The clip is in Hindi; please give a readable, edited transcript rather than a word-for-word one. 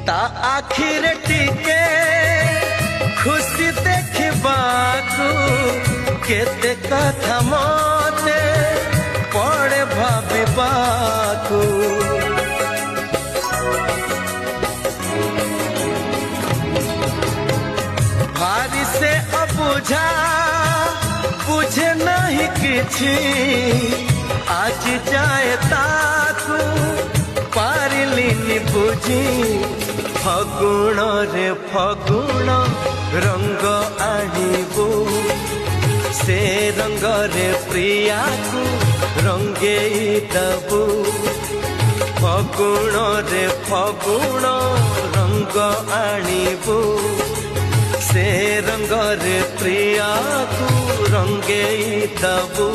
ता आखिर टिके खुशी देखबाकू केते कथा मते पड़े भाबिबाकू भारी से अबुझा बुझे नहीं किछि आज जाए ताकू पारिलिनी बुझी फगुण रे फगुण रंग आनिबू से रंग रे प्रिया को रंगे दबू फगुण रे फगुण रंग आनिबू से रंग रे प्रिया को रंगे दबू।